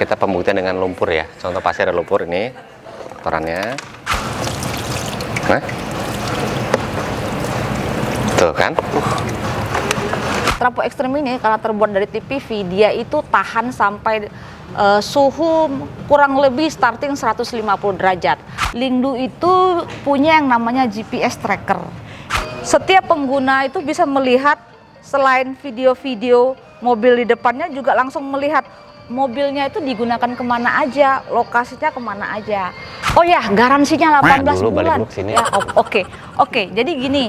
kita pembuktian dengan lumpur ya. Contoh pasir ada lumpur ini kotorannya. Nah, tuh kan. Trapo ekstrim ini karena terbuat dari TPV, dia itu tahan sampai suhu kurang lebih starting 150 derajat. Lingdu itu punya yang namanya GPS tracker. Setiap pengguna itu bisa melihat selain video-video mobil di depannya, juga langsung melihat mobilnya itu digunakan kemana aja, lokasinya kemana aja. Oh ya, garansinya 18 dulu balik bulan. dulu ke sini. Ya, oke. Jadi gini.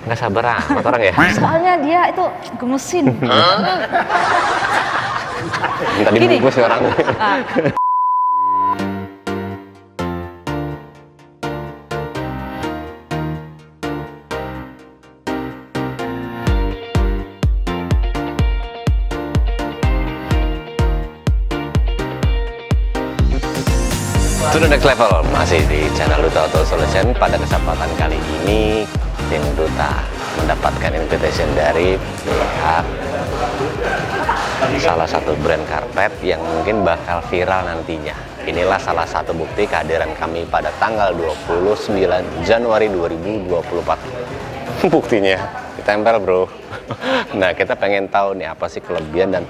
Nggak sabar amat orang ya. Soalnya dia itu gemesin. Tadi Gini. bungkus ya orang. To the next level, masih di channel Duta Auto Solution. Pada kesempatan kali ini tim Duta mendapatkan invitation dari pihak salah satu brand karpet yang mungkin bakal viral nantinya. Inilah salah satu bukti kehadiran kami pada tanggal 29 Januari 2024. Buktinya ditempel bro. Nah, kita pengen tahu nih apa sih kelebihan dan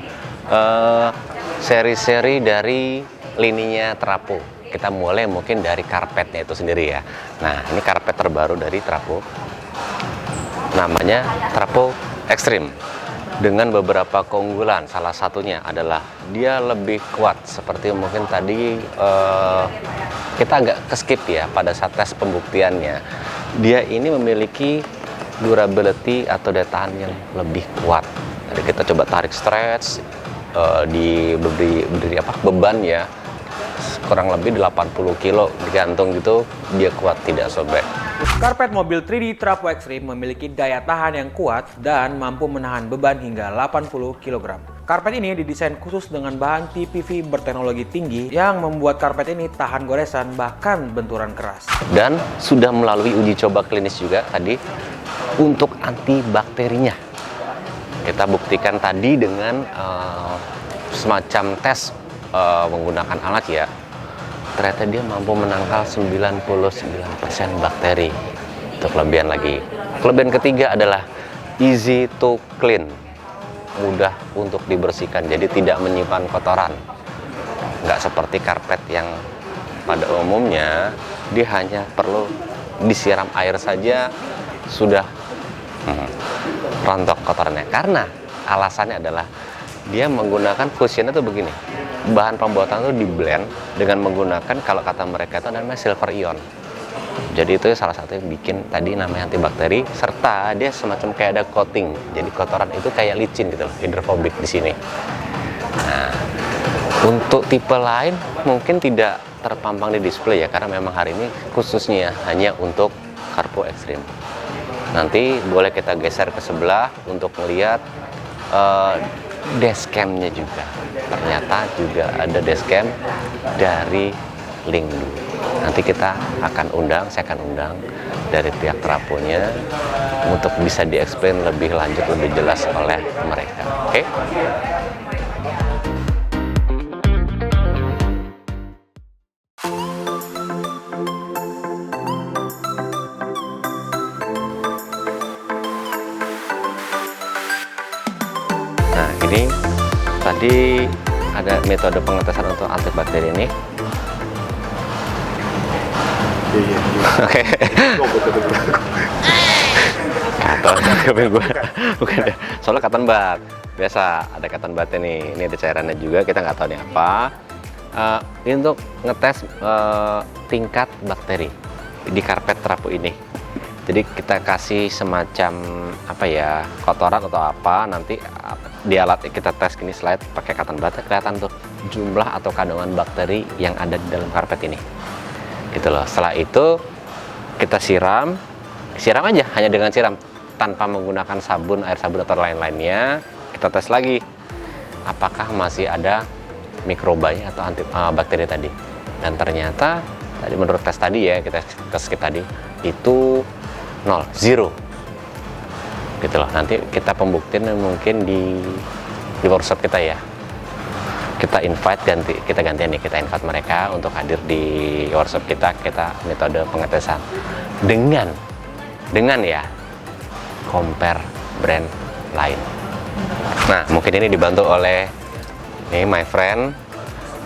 seri-seri dari lininya Trapo. Kita mulai mungkin dari karpetnya itu sendiri ya. Nah, ini karpet terbaru dari Trapo, namanya Trapo Extreme, dengan beberapa keunggulan. Salah satunya adalah dia lebih kuat. Seperti mungkin tadi kita agak keskip ya pada saat tes pembuktiannya. Dia ini memiliki durability atau daya tahan yang lebih kuat. Jadi kita coba tarik stretch, diberi beban ya, kurang lebih 80 kilo digantung gitu, dia kuat, tidak sobek. Karpet mobil 3D Trapo Extreme memiliki daya tahan yang kuat dan mampu menahan beban hingga 80 kg. Karpet ini didesain khusus dengan bahan TPV berteknologi tinggi yang membuat karpet ini tahan goresan bahkan benturan keras. Dan sudah melalui uji coba klinis juga tadi untuk antibakterinya. Kita buktikan tadi dengan semacam tes menggunakan alat ya. Ternyata dia mampu menangkal 99% bakteri. Itu kelebihan lagi. Kelebihan ketiga adalah easy to clean, mudah untuk dibersihkan, jadi tidak menyimpan kotoran. Nggak seperti karpet yang pada umumnya dia hanya perlu disiram air saja sudah rontok kotorannya. Karena alasannya adalah dia menggunakan fusionnya tuh begini, bahan pembuatan itu di blend dengan menggunakan, kalau kata mereka itu namanya silver ion. Jadi itu salah satu yang bikin tadi namanya antibakteri, serta dia semacam kayak ada coating, jadi kotoran itu kayak licin gitu loh, hidrofobik di sini. Nah, untuk tipe lain mungkin tidak terpampang di display ya, karena memang hari ini khususnya hanya untuk Trapo Extreme. Nanti boleh kita geser ke sebelah untuk melihat dashcam-nya juga. Ternyata juga ada dashcam dari Lingdu. Nanti saya akan undang dari pihak Traponya untuk bisa di-explain lebih lanjut, lebih jelas oleh mereka. Oke? Nah, ini tadi ada metode pengetesan untuk antibakteri ini. Oke. Kata gue, bukan deh. Soalnya katan bat. Biasa ada katan batnya nih. Ini ada cairannya juga. Kita nggak tahu nih apa. Ini untuk ngetes tingkat bakteri di karpet Trapo ini. Jadi kita kasih semacam apa ya, kotoran atau apa, nanti di alat kita tes gini, slide pakai cotton bud, kelihatan tuh jumlah atau kandungan bakteri yang ada di dalam karpet ini. Gitu loh. Setelah itu kita siram aja, hanya dengan siram tanpa menggunakan sabun, air sabun atau lain-lainnya. Kita tes lagi apakah masih ada mikrobanya atau bakteri tadi. Dan ternyata tadi menurut tes tadi ya, kita skip tadi itu 0 gitu loh. Nanti kita pembuktian mungkin di workshop kita ya. kita gantian nih, kita invite mereka untuk hadir di workshop kita metode pengetesan dengan ya compare brand lain. Nah, mungkin ini dibantu oleh nih my friend.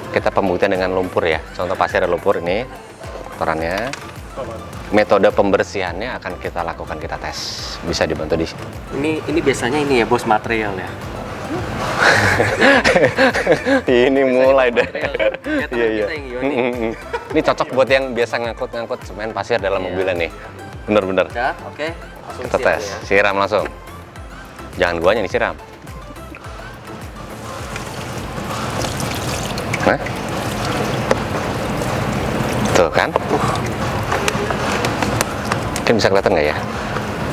Kita pembuktian dengan lumpur ya, contoh pasir ada lumpur ini kotorannya. Metode pembersihannya akan kita lakukan, kita tes, bisa dibantu di sini. Ini biasanya ini ya bos, material ya. Ini mulai deh. Iya. Ini cocok buat yang biasa ngangkut semen pasir dalam mobilnya nih. Bener-bener. Udah, oke. Langsung Kita siram tes, ya. siram langsung. Jangan guanya nih siram. Nah. Tuh kan? Mungkin bisa kelihatan nggak ya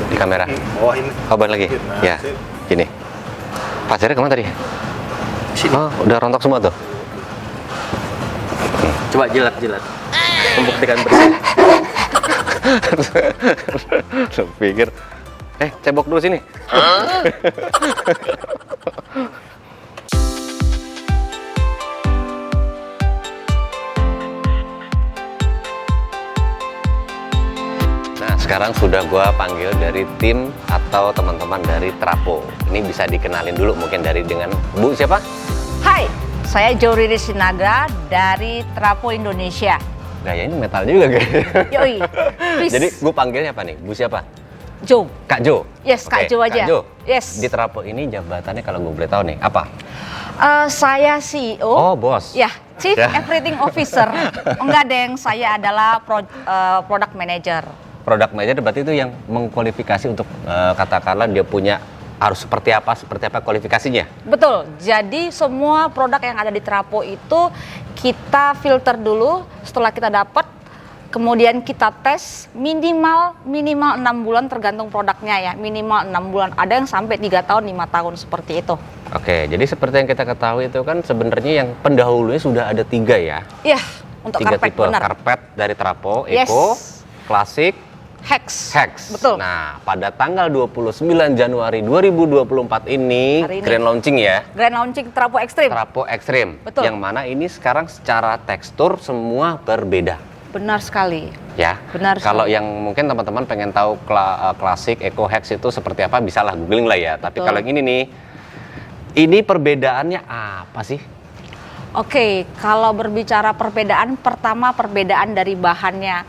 di kamera? Oh ini. Oh, balik lagi. Nah, Ya, sip. gini. Pasirnya kemana tadi? Sini. Oh, udah rontok semua tuh. Coba jilat. Membuktikan bersih. Lu pikir, cebok dulu sini. Nah, sekarang sudah gua panggil dari tim atau teman-teman dari Trapo. Ini bisa dikenalin dulu mungkin dengan Bu siapa? Hai, saya Joriri Sinaga dari Trapo Indonesia. Gayanya metal juga kayaknya. Yoi, please. Jadi gue panggilnya apa nih? Bu siapa? Jo. Kak Jo? Yes, Kak Oke, Jo aja. Kak Jo. Yes. Di Trapo ini jabatannya kalau gue boleh tahu nih, apa? Saya CEO. Oh, bos. Ya, Chief Ya. Everything Officer. Enggak, Deng. Saya adalah Product Manager. Product manager berarti itu yang mengkualifikasi untuk katakanlah dia punya harus seperti apa kualifikasinya. Betul. Jadi semua produk yang ada di Trapo itu kita filter dulu. Setelah kita dapat, kemudian kita tes minimal 6 bulan tergantung produknya ya. Minimal 6 bulan. Ada yang sampai 3 tahun, 5 tahun seperti itu. Oke, jadi seperti yang kita ketahui itu kan sebenarnya yang pendahulunya sudah ada 3 ya. Iya, untuk 3 karpet tipe benar. karpet dari Trapo, Yes. Eco, Klasik, Hex. Betul. Betul. Nah, pada tanggal 29 Januari 2024 ini, Hari ini. grand launching ya. Grand launching Trapo Extreme. Trapo Extreme. Betul. Yang mana ini sekarang secara tekstur semua berbeda. Benar sekali. Ya. Benar Kalau sekali. yang mungkin teman-teman pengen tahu Klasik, Eco, Hex itu seperti apa, bisalah googling lah ya. Tapi Betul. kalau yang ini nih, ini perbedaannya apa sih? Oke, kalau berbicara perbedaan, pertama perbedaan dari bahannya.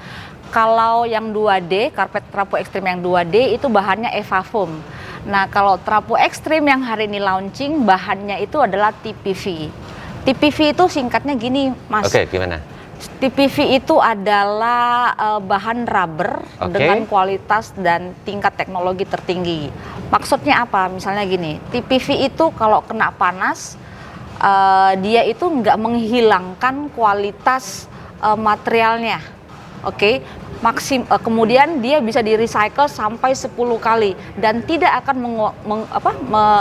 Kalau yang 2D, karpet Trapo Extreme yang 2D itu bahannya Evafoam. Nah, kalau Trapo Extreme yang hari ini launching, bahannya itu adalah TPV. TPV itu singkatnya gini, Mas. Oke, gimana? TPV itu adalah bahan rubber Oke. dengan kualitas dan tingkat teknologi tertinggi. Maksudnya apa? Misalnya gini, TPV itu kalau kena panas, dia itu nggak menghilangkan kualitas materialnya. Oke, kemudian dia bisa di-recycle sampai 10 kali dan tidak akan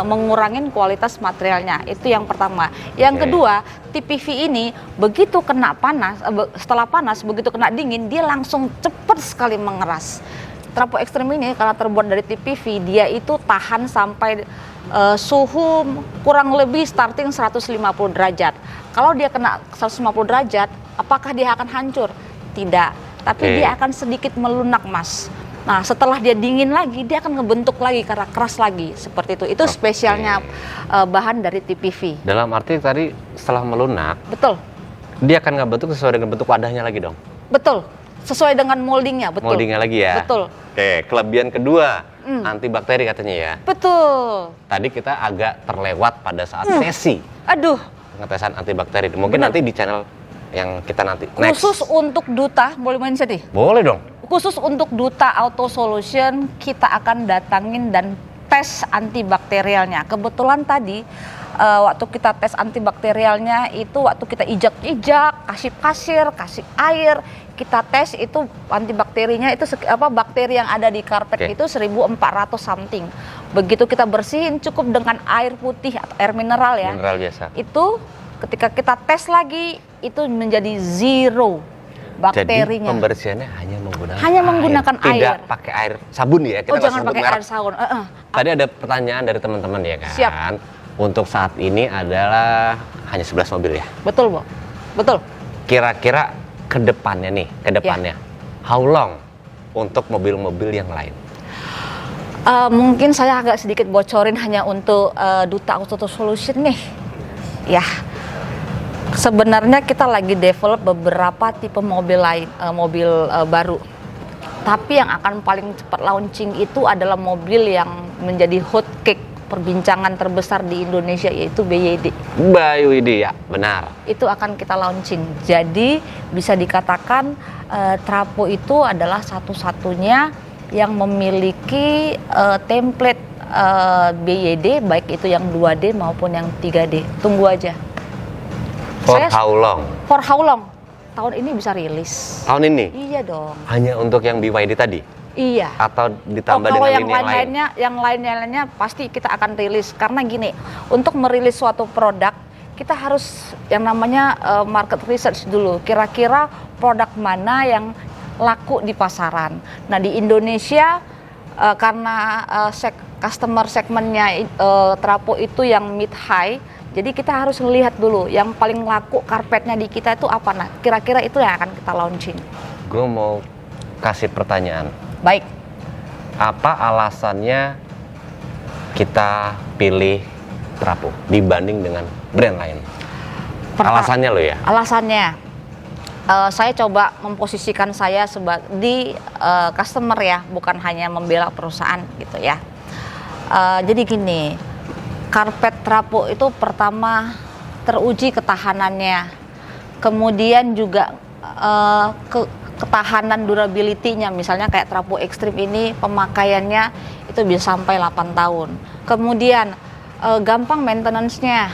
mengurangi kualitas materialnya. Itu yang pertama. Yang Oke. kedua, TPV ini begitu kena panas, setelah panas begitu kena dingin dia langsung cepat sekali mengeras. Trapo Extreme ini karena terbuat dari TPV, dia itu tahan sampai suhu kurang lebih starting 150 derajat. Kalau dia kena 150 derajat, apakah dia akan hancur? Tidak. Tapi Oke. dia akan sedikit melunak, Mas. Nah, setelah dia dingin lagi, dia akan ngebentuk lagi karena keras lagi, seperti itu. Itu Oke. spesialnya bahan dari TPV. Dalam arti tadi setelah melunak, Betul, dia akan nggak bentuk sesuai dengan bentuk wadahnya lagi dong. betul. Sesuai dengan moldingnya, betul. Moldingnya lagi ya. Betul, Oke, kelebihan kedua, antibakteri katanya ya. betul. Tadi kita agak terlewat pada saat sesi Aduh, pengetesan antibakteri. Mungkin Benar. nanti di channel yang kita nanti next. khusus untuk Duta, boleh main sedih? Boleh dong. Khusus untuk Duta Auto Solution, kita akan datangin dan tes antibakterialnya. Kebetulan tadi waktu kita tes antibakterialnya itu waktu kita ijak-ijak, kasih pasir, kasih air, kita tes itu antibakterinya itu bakteri yang ada di karpet Oke. itu 1400 something. Begitu kita bersihin cukup dengan air putih atau air mineral ya. Mineral biasa. Itu ketika kita tes lagi itu menjadi zero bakterinya. Jadi pembersihannya hanya menggunakan air. Tidak pakai air sabun ya. Kita Oh, nggak jangan sebut pakai merek. air sabun. Tadi ada pertanyaan dari teman-teman ya kan. Siap. untuk saat ini adalah hanya 11 mobil ya. Betul, Bu. Betul. Kira-kira ke depannya nih, how long untuk mobil-mobil yang lain? Mungkin saya agak sedikit bocorin hanya untuk Duta Auto Solution nih. Ya, sebenarnya kita lagi develop beberapa tipe mobil lain, baru. Tapi yang akan paling cepat launching itu adalah mobil yang menjadi hot cake perbincangan terbesar di Indonesia, yaitu BYD. BYD ya, benar. Itu akan kita launching. Jadi bisa dikatakan Trapo itu adalah satu-satunya yang memiliki template BYD, baik itu yang 2D maupun yang 3D. Tunggu aja. How long? For how long? Tahun ini bisa rilis. Tahun ini? Iya dong. Hanya untuk yang BYD tadi? Iya. Atau ditambah kalau dengan yang lainnya pasti kita akan rilis. Karena gini, untuk merilis suatu produk, kita harus yang namanya market research dulu. Kira-kira produk mana yang laku di pasaran. Nah, di Indonesia karena customer segmennya Trapo itu yang mid high, jadi kita harus melihat dulu yang paling laku karpetnya di kita itu apa. Nah, kira-kira itu yang akan kita launching. Gue mau kasih pertanyaan. Baik. Apa alasannya kita pilih Trapo dibanding dengan brand lain? Alasannya lo ya? Alasannya, saya coba memposisikan saya di customer ya, bukan hanya membela perusahaan gitu ya. Jadi gini, karpet Trapo itu pertama teruji ketahanannya, kemudian juga ketahanan durability-nya, misalnya kayak Trapo Extreme ini pemakaiannya itu bisa sampai 8 tahun. Kemudian gampang maintenance-nya.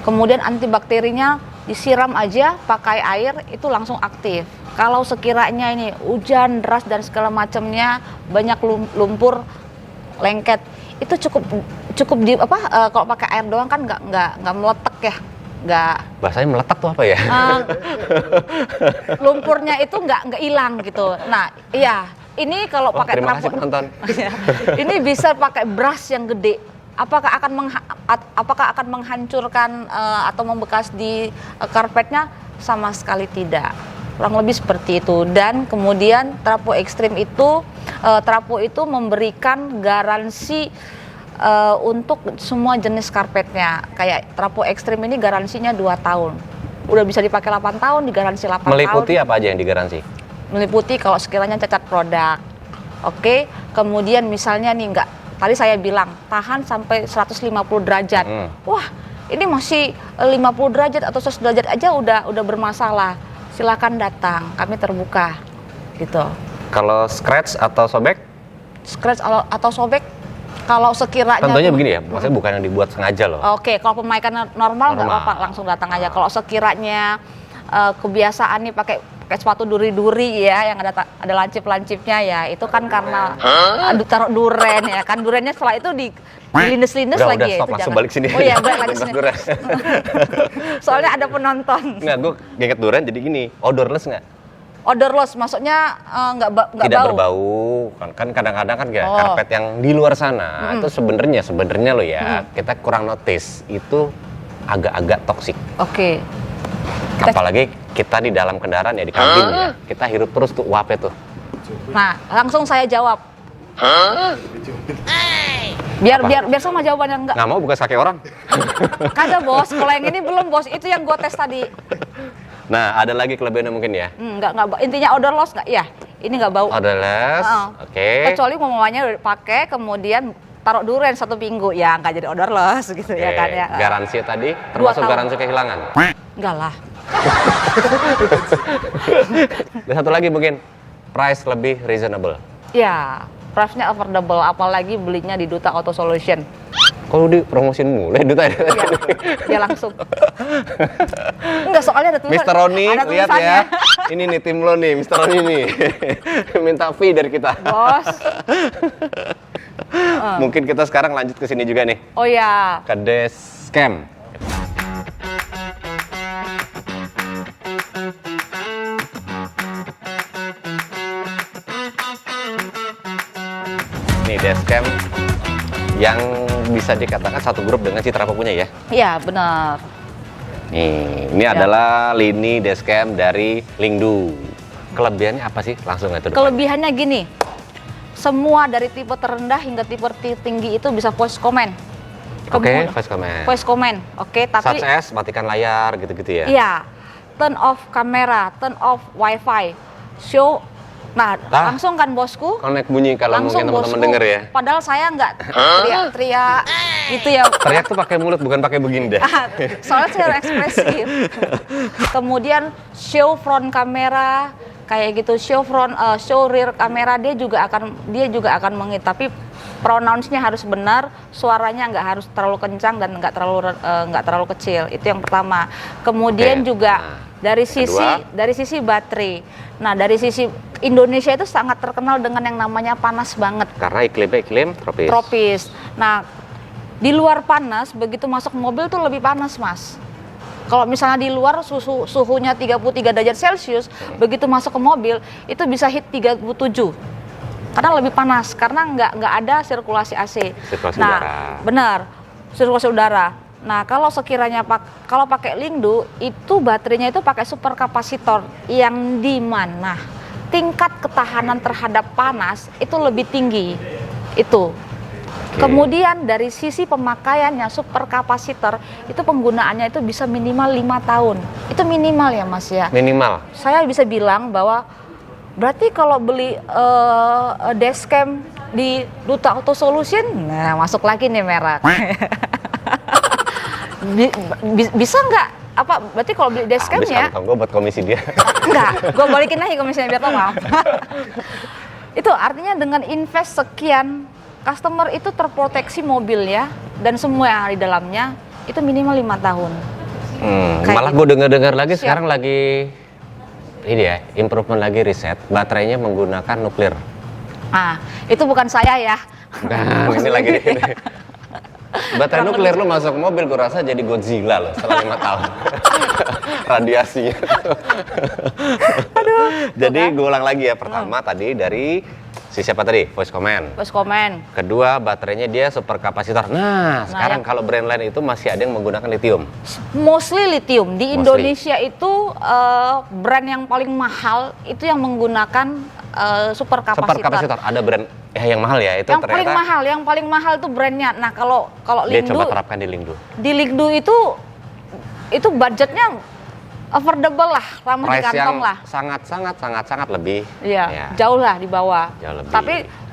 Kemudian antibakterinya disiram aja pakai air itu langsung aktif. Kalau sekiranya ini hujan deras dan segala macamnya, banyak lumpur, lengket, itu cukup kalau pakai air doang kan nggak meletek ya. Nggak, bahasanya meletak tuh apa ya? Lumpurnya itu nggak hilang gitu. Nah, iya, ini kalau pakai terima kasih penonton. Ini bisa pakai brush yang gede. Apakah akan menghancurkan atau membekas di karpetnya? Sama sekali tidak. Kurang lebih seperti itu. Dan kemudian Trapo Extreme itu Trapo itu memberikan garansi untuk semua jenis karpetnya. Kayak Trapo Extreme ini garansinya 2 tahun. Udah bisa dipakai 8 tahun, digaransi 8 tahun. Meliputi apa aja yang digaransi? Meliputi kalau sekiranya cacat produk. Oke, kemudian misalnya nih tadi saya bilang tahan sampai 150 derajat. Wah, ini masih 50 derajat atau 100 derajat aja udah bermasalah. Silakan datang, kami terbuka. Gitu. Kalau scratch atau sobek? Scratch atau sobek, kalau sekiranya tentunya begini ya, maksudnya bukan yang dibuat sengaja loh. Oke, kalau pemakaian normal nggak apa-apa, langsung datang aja. Kalau sekiranya kebiasaan nih pakai sepatu duri-duri ya, yang ada lancip-lancipnya ya, itu kan karena taruh duren ya kan, durennya setelah itu dilindes-lindes lagi udah, ya. stop, Itu langsung jangan. balik sini. Oh iya, balik lagi sini. Soalnya ada penonton. Nggak, gue geget duren jadi gini, odorless nggak? Odorless, maksudnya nggak tidak bau. berbau, kan kadang-kadang kan karpet yang di luar sana itu sebenarnya lo ya, kita kurang notice itu agak-agak toksik. Oke. Apalagi kita di dalam kendaraan ya, di kabin ya, kita hirup terus tuh uapnya tuh. Nah, langsung saya jawab. Biar sama jawabannya enggak. Nggak mau buka kaki orang. Kagak bos, kalau yang ini belum bos, itu yang gue tes tadi. Nah, ada lagi kelebihannya mungkin ya? Enggak, intinya odorless nggak? Ya, ini nggak bau. Odorless, oke. Kecuali mamanya pakai, kemudian taruh duren 1 minggu, ya nggak jadi odorless gitu ya kan ya. Garansi tadi, termasuk garansi kehilangan? Enggak lah. Dan satu lagi mungkin, price lebih reasonable. Ya, price-nya affordable, apalagi belinya di Duta Auto Solution. Kalau dipromosin mulai Duta ya? Ya langsung. Enggak, soalnya ada tulisan. Mr. Roni, ada lihat ya. Ini nih tim lo nih, Mr. Roni nih. Minta fee dari kita. Bos. Mungkin kita sekarang lanjut ke sini juga nih. Oh ya. Ke Dashcam. Nih Dashcam yang bisa dikatakan satu grup dengan Citra punya ya. Iya, benar. Nih, ini Ya. adalah lini dashcam dari Lingdu. Kelebihannya apa sih? Langsung aja. Kelebihannya gini, semua dari tipe terendah hingga tipe tinggi itu bisa voice command. Oke, voice command. Voice command, oke, tapi Such as matikan layar gitu-gitu ya. iya, turn off kamera, turn off wifi, show. Nah, langsung kan bosku, Connect bunyi kalau langsung mungkin teman-teman bosku. denger ya. Padahal saya nggak teriak-teriak gitu ya. Teriak tuh pakai mulut bukan pakai begini deh. Soalnya saya ekspresif. Kemudian show front kamera kayak gitu, show rear kamera dia juga akan tapi pronounce-nya harus benar, suaranya nggak harus terlalu kencang dan nggak terlalu kecil. Itu yang pertama. Kemudian Oke. juga Nah, dari kedua. sisi baterai. Nah, dari sisi Indonesia itu sangat terkenal dengan yang namanya panas banget. Karena iklim tropis. Tropis. Nah, di luar panas, begitu masuk mobil tuh lebih panas, Mas. Kalau misalnya di luar suhunya 33 derajat Celcius, begitu masuk ke mobil itu bisa hit 37. Karena lebih panas, karena nggak ada sirkulasi AC. Sirkulasi nah, udara. Benar, sirkulasi udara. Nah, kalau sekiranya kalau pakai Lingdu itu baterainya itu pakai super kapasitor yang di mana tingkat ketahanan terhadap panas itu lebih tinggi. Itu. Kemudian dari sisi pemakaiannya super kapasitor itu penggunaannya itu bisa minimal 5 tahun. Itu minimal ya Mas ya. Minimal. Saya bisa bilang bahwa berarti kalau beli dashcam di Duta Auto Solution, nah masuk lagi nih merek. Bisa nggak? Apa berarti kalau beli dashcamnya? Habis gue buat komisi dia. Enggak, gue balikin lagi komisinya biar tau maaf. Itu artinya dengan invest sekian, customer itu terproteksi mobilnya dan semua yang ada di dalamnya itu minimal 5 tahun. Kayak Malah gitu. gue dengar lagi Siap. sekarang lagi ini ya, improvement lagi riset, baterainya menggunakan nuklir. Ah, itu bukan saya ya. Nah, ini lagi nih. Baterai nuklir lu masuk mobil gue rasa jadi Godzilla loh setelah 5 tahun. Radiasinya. Jadi gue ulang lagi ya, pertama tadi dari siapa tadi? Voice command. Voice command. Kedua, baterainya dia super kapasitor. Nah, sekarang kalau brand lain itu masih ada yang menggunakan lithium. Mostly lithium. Di Mostly. Indonesia itu brand yang paling mahal itu yang menggunakan super kapasitor. Super kapasitor. Ada brand yang mahal ya, itu Yang ternyata paling mahal itu brandnya. Nah, kalau dia Lingdu, coba terapkan di Lingdu. di Lingdu itu budgetnya affordable lah, ramah di Price kantong yang lah. sangat lebih. Iya, ya. jauh lah di bawah. Jauh lebih.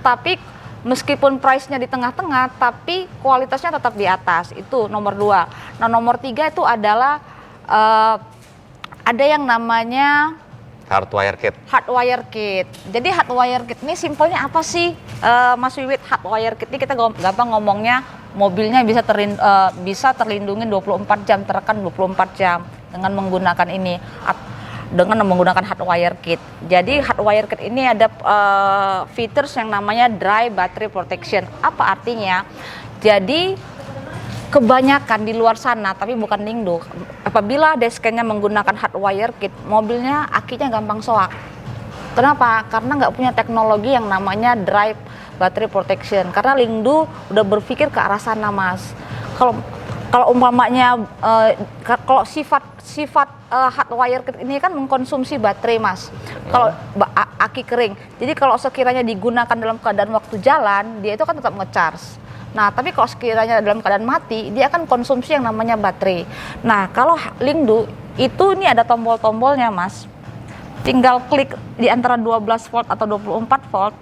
Tapi meskipun price-nya di tengah-tengah, tapi kualitasnya tetap di atas. Itu nomor 2. Nah, nomor 3 itu adalah ada yang namanya Hardwire kit. hardwire kit. Jadi hardwire kit ini simpelnya apa sih, Mas Wiwit? Hardwire kit ini kita gampang ngomongnya, mobilnya bisa terlindungi 24 jam, terekam 24 jam dengan menggunakan ini, dengan menggunakan hardwire kit. Jadi hardwire kit ini ada features yang namanya dry battery protection. Apa artinya? Jadi kebanyakan di luar sana, tapi bukan Lingdu, apabila dashcam-nya menggunakan hardwire kit, mobilnya akinya gampang soak. Kenapa? Karena nggak punya teknologi yang namanya dry battery protection. Karena Lingdu udah berpikir ke arah sana, Mas. Kalau umpamanya kalau sifat hardwire kit ini kan mengkonsumsi baterai, Mas. Kalau aki kering. Jadi kalau sekiranya digunakan dalam keadaan waktu jalan, dia itu kan tetap nge-charge. Nah, tapi kalau sekiranya dalam keadaan mati, dia akan konsumsi yang namanya baterai. Nah, kalau Lingdu itu ini ada tombol-tombolnya, Mas. Tinggal klik di antara 12 volt atau 24 volt.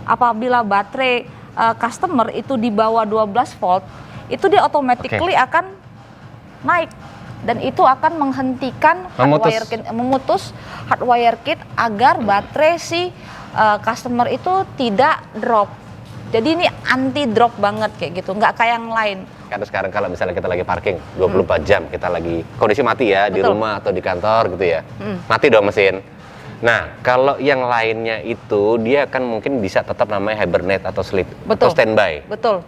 Apabila baterai customer itu di bawah 12 volt, itu dia automatically akan naik. Dan itu akan menghentikan memutus hardwire kit agar baterai si customer itu tidak drop. Jadi ini anti drop banget kayak gitu, nggak kayak yang lain. Karena sekarang kalau misalnya kita lagi parking 24 jam, kita lagi kondisi mati ya, di rumah atau di kantor gitu ya. Mati dong mesin. Nah, kalau yang lainnya itu dia kan mungkin bisa tetap namanya hibernate atau sleep atau standby. Betul.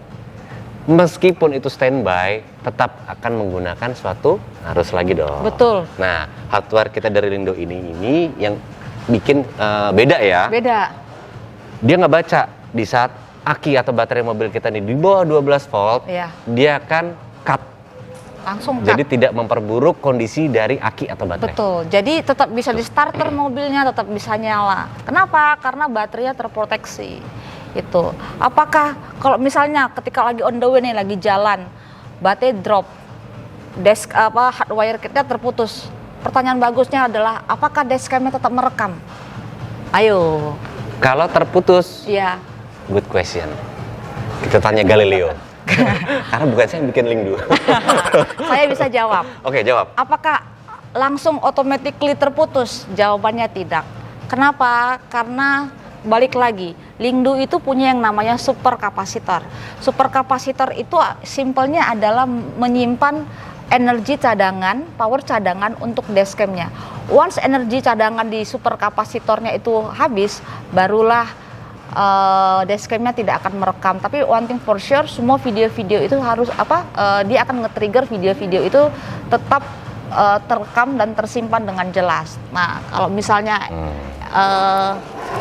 Meskipun itu standby, tetap akan menggunakan suatu arus lagi dong. Betul. Nah, hardware kita dari Lingdu ini yang bikin beda ya. Beda. Dia nggak baca di saat aki atau baterai mobil kita nih di bawah 12 volt, Iya. dia akan cut. Langsung Jadi cut. tidak memperburuk kondisi dari aki atau baterai. Betul, jadi tetap bisa di starter mobilnya, tetap bisa nyala. Kenapa? Karena baterainya terproteksi. Itu. Apakah kalau misalnya ketika lagi on the way nih, lagi jalan, baterai drop, hardwire kitnya terputus. Pertanyaan bagusnya adalah, apakah dashcamnya tetap merekam? Ayo. Kalau terputus, Iya. good question. Kita tanya Galileo. Karena bukan saya yang bikin link dulu. Saya bisa jawab. Oke, jawab. Apakah langsung automatically terputus? Jawabannya tidak. Kenapa? Karena balik lagi, Lingdu itu punya yang namanya superkapasitor. Superkapasitor itu simpelnya adalah menyimpan energi cadangan, power cadangan untuk dashcamnya. Once energi cadangan di superkapasitornya itu habis, barulah dashcamnya tidak akan merekam. Tapi one thing for sure, semua video-video itu harus dia akan nge-trigger video-video itu tetap terekam dan tersimpan dengan jelas. Nah, kalau misalnya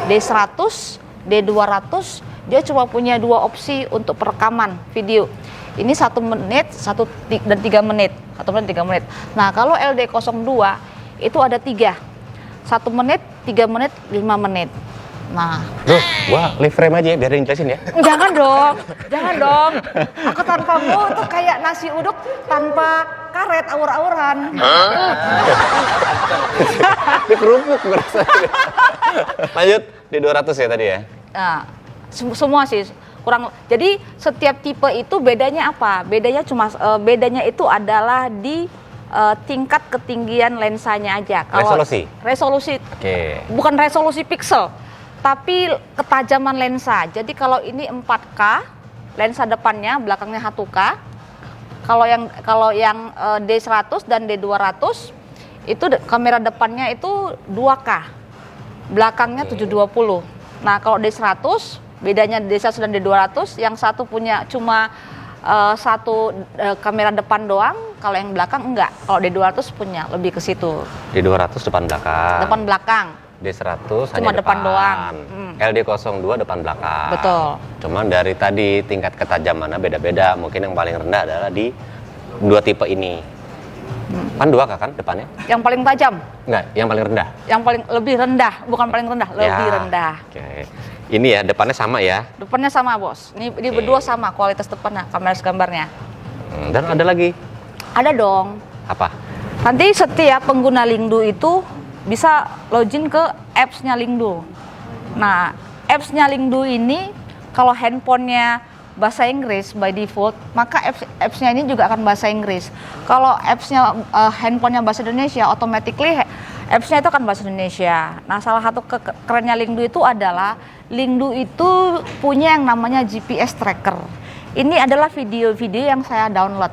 D100, D200, dia cuma punya 2 opsi untuk perekaman video. Ini 1 menit, 1 dan 3 menit, 1 menit 3 menit. Nah, kalau LD02 itu ada 3, 1 menit, 3 menit, 5 menit. Nah, Wah, live frame aja ya, biar dijelasin ya. jangan dong, jangan dong. Aku tanpamu itu kayak nasi uduk tanpa karet, awur-awuran. Ini kerupuk berasa. Lanjut, di 200 ya tadi ya. Nah, semua sih kurang. Jadi setiap tipe itu bedanya apa? Bedanya itu adalah di tingkat ketinggian lensanya aja. Resolusi? Resolusi. Oke. Bukan resolusi pixel, tapi ketajaman lensa. Jadi kalau ini 4K, lensa depannya, belakangnya 1K. Kalau yang D100 dan D200 itu kamera depannya itu 2K. Belakangnya 720. Nah, kalau D100 bedanya D100 dan D200, yang satu punya cuma satu kamera depan doang, kalau yang belakang enggak. Kalau D200 punya lebih ke situ. Di 200 depan belakang. Depan belakang. D100 Cuma hanya depan doang. LD02 depan belakang. Betul. Cuman dari tadi tingkat ketajamannya beda-beda. Mungkin yang paling rendah adalah di 2 tipe ini. Kan 2 kan depannya? Yang paling tajam, Enggak, yang paling rendah. yang paling lebih rendah, bukan paling rendah, lebih Ya, rendah. Oke. Ini ya depannya sama ya. Depannya sama, Bos. Ini Oke. berdua sama kualitas depannya, kamera gambarnya. Dan ada lagi Ada dong. apa? Nanti setiap pengguna Lingdu itu bisa login ke apps-nya Lingdu. Nah, apps-nya Lingdu ini kalau handphonenya bahasa Inggris by default, maka apps-nya ini juga akan bahasa Inggris. Kalau apps-nya handphonenya bahasa Indonesia, automatically apps-nya itu akan bahasa Indonesia. Nah, salah satu kerennya Lingdu itu adalah Lingdu itu punya yang namanya GPS tracker. Ini adalah video-video yang saya download.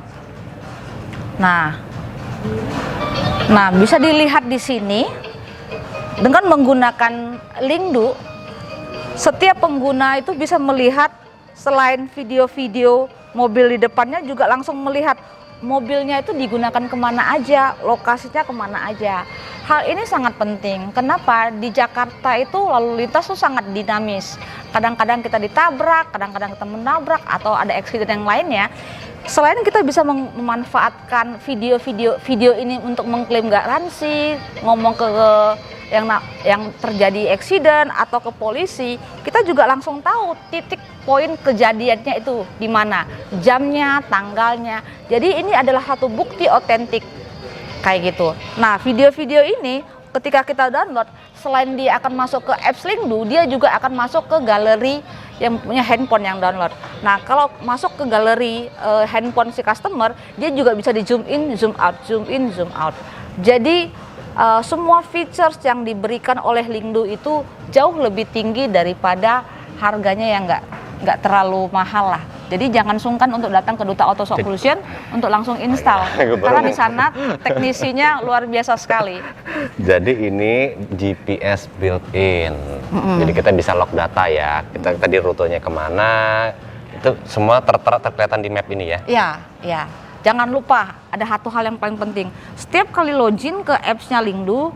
Nah, bisa dilihat di sini dengan menggunakan Lingdu, setiap pengguna itu bisa melihat selain video-video mobil di depannya juga langsung melihat mobilnya itu digunakan kemana aja, lokasinya kemana aja. Hal ini sangat penting. Kenapa? Di Jakarta itu lalu lintas tuh sangat dinamis. Kadang-kadang kita ditabrak, kadang-kadang kita menabrak atau ada eksiden yang lainnya. Selain kita bisa memanfaatkan video ini untuk mengklaim garansi, ngomong ke yang terjadi eksiden atau ke polisi, kita juga langsung tahu titik poin kejadiannya itu di mana, jamnya, tanggalnya. Jadi ini adalah satu bukti otentik kayak gitu. Nah, video-video ini ketika kita download, selain dia akan masuk ke apps Lingdu, dia juga akan masuk ke galeri yang punya handphone yang download. Nah, kalau masuk ke galeri handphone si customer, dia juga bisa di zoom in, zoom out, zoom in, zoom out. Jadi semua features yang diberikan oleh Lingdu itu jauh lebih tinggi daripada harganya yang nggak terlalu mahal lah. Jadi jangan sungkan untuk datang ke Duta Auto Solution untuk langsung install, karena di sana teknisinya luar biasa sekali. Jadi ini GPS built-in. Jadi kita bisa log data ya. Kita tadi rutenya kemana, itu semua terkelihatan di map ini ya. Ya. Jangan lupa ada satu hal yang paling penting. Setiap kali login ke apps-nya Lingdu,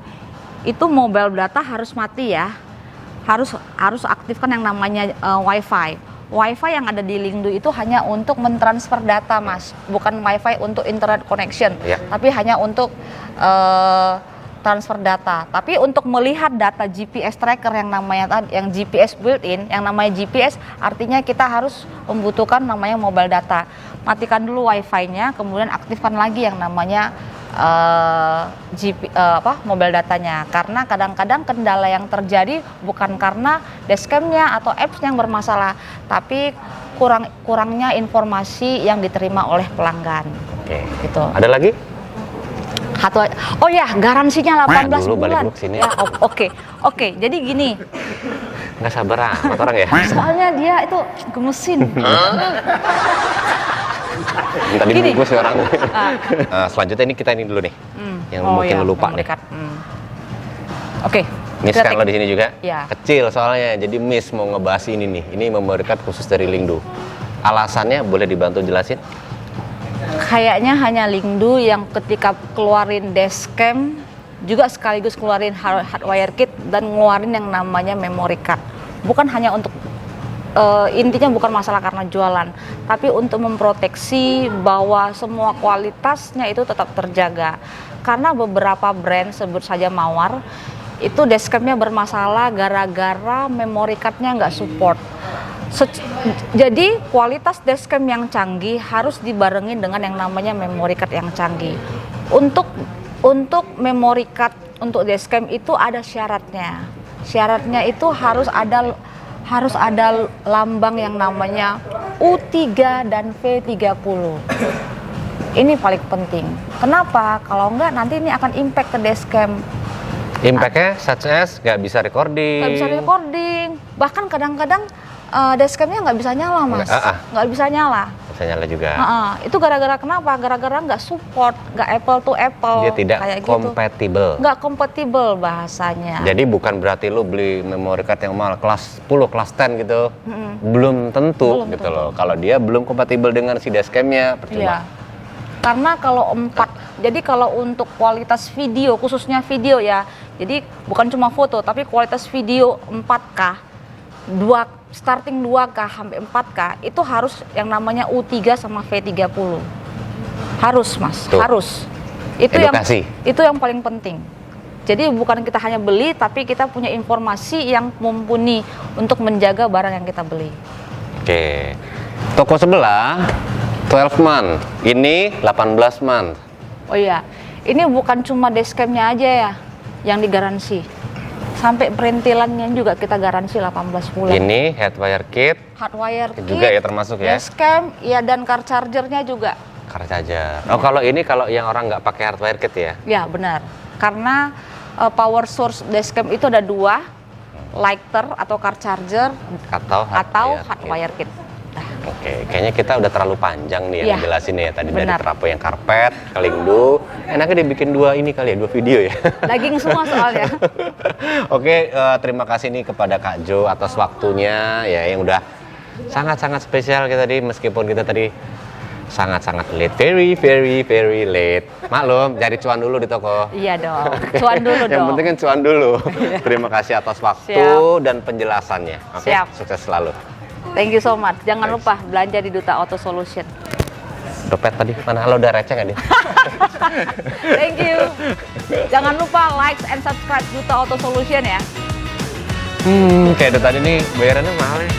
itu mobile data harus mati ya. Harus aktifkan yang namanya Wi-Fi. WiFi yang ada di Lingdu itu hanya untuk mentransfer data, Mas, bukan WiFi untuk internet connection, Ya. tapi hanya untuk transfer data. Tapi untuk melihat data GPS tracker yang namanya yang GPS built-in, yang namanya GPS, artinya kita harus membutuhkan namanya mobile data. Matikan dulu WiFi-nya, kemudian aktifkan lagi yang namanya mobile datanya. Karena kadang-kadang kendala yang terjadi bukan karena dashcam-nya atau apps yang bermasalah, tapi kurangnya informasi yang diterima oleh pelanggan. Oke. Gitu. Ada lagi? Oh ya, garansinya 18 dulu balik bulan. dulu ke sini. Ya, oke. Jadi gini, Nggak sabar amat orang ya. soalnya dia itu gemesin. Tadi Gini. bungkus ya orang. Selanjutnya ini dulu nih. Yang mungkin lu lupa nih. Oke. Miss kita kan lo di sini juga? Ya. Kecil soalnya, jadi Miss mau ngebahas ini nih. Ini memory card khusus dari Lingdu. Alasannya boleh dibantu jelasin? Kayaknya hanya Lingdu yang ketika keluarin dashcam juga sekaligus keluarin hardwire kit dan ngeluarin yang namanya memory card. Bukan hanya untuk intinya bukan masalah karena jualan, tapi untuk memproteksi bahwa semua kualitasnya itu tetap terjaga. Karena beberapa brand, sebut saja Mawar, itu dashcamnya bermasalah gara-gara memory cardnya nggak support. Jadi kualitas dashcam yang canggih harus dibarengin dengan yang namanya memory card yang canggih. Untuk memory card untuk dashcam itu ada syaratnya. Syaratnya itu harus ada lambang yang namanya U3 dan V30. Ini paling penting. Kenapa? Kalau enggak nanti ini akan impact ke dashcam. Impact-nya such as nggak bisa recording. Nggak bisa recording. Bahkan kadang-kadang dashcamnya nggak bisa nyala, Mas. Nggak bisa nyala. Bisa nyala juga. Itu gara-gara kenapa? Gara-gara nggak support, nggak apple to apple. Dia tidak kayak compatible. Gitu. Nggak compatible bahasanya. Jadi bukan berarti lu beli memory card yang mahal kelas 10, kelas 10 gitu. Belum tentu Belum gitu tentu. loh. Kalau dia belum kompatibel dengan si dashcam-nya, percuma. Iya. Karena kalau jadi kalau untuk kualitas video, khususnya video ya, jadi bukan cuma foto, tapi kualitas video 4K, starting 2K sampai 4K, itu harus yang namanya U3 sama V30. Harus, Mas, Tuh. harus. Edukasi. Itu yang paling penting. Jadi bukan kita hanya beli, tapi kita punya informasi yang mumpuni untuk menjaga barang yang kita beli. Oke. Toko sebelah 12 month. Ini 18 month. Oh iya, ini bukan cuma dashcam-nya aja ya yang digaransi. Sampai perintilannya juga kita garansi 18 bulan. Ini headwire kit Hardwire kit juga ya termasuk ya. dashcam, ya dan car chargernya juga. Car charger. Oh kalau ini kalau yang orang nggak pakai hardwire kit ya? Ya benar, karena power source dashcam itu ada 2, lighter atau car charger Atau hardwire kit. Oke, kayaknya kita udah terlalu panjang nih yang Iya, jelasin ya tadi benar. dari Trapo yang karpet, ke Lingdu. Enaknya dibikin 2 ini kali ya, 2 video ya. Daging semua soalnya. Oke, terima kasih nih kepada Kak Jo atas waktunya ya yang udah sangat-sangat spesial kita tadi meskipun kita tadi sangat-sangat late, very late. Maklum, cari cuan dulu di toko. Iya dong, cuan dulu dong. Yang penting kan cuan dulu. Terima kasih atas waktu Siap. dan penjelasannya. Oke, Siap. sukses selalu. Thank you so much. Jangan lupa belanja di Duta Auto Solution. Dompet tadi mana? Halo, udah receh nggak dia? Thank you. Jangan lupa like and subscribe Duta Auto Solution ya. Kayak dari tadi nih bayarannya mahal ya.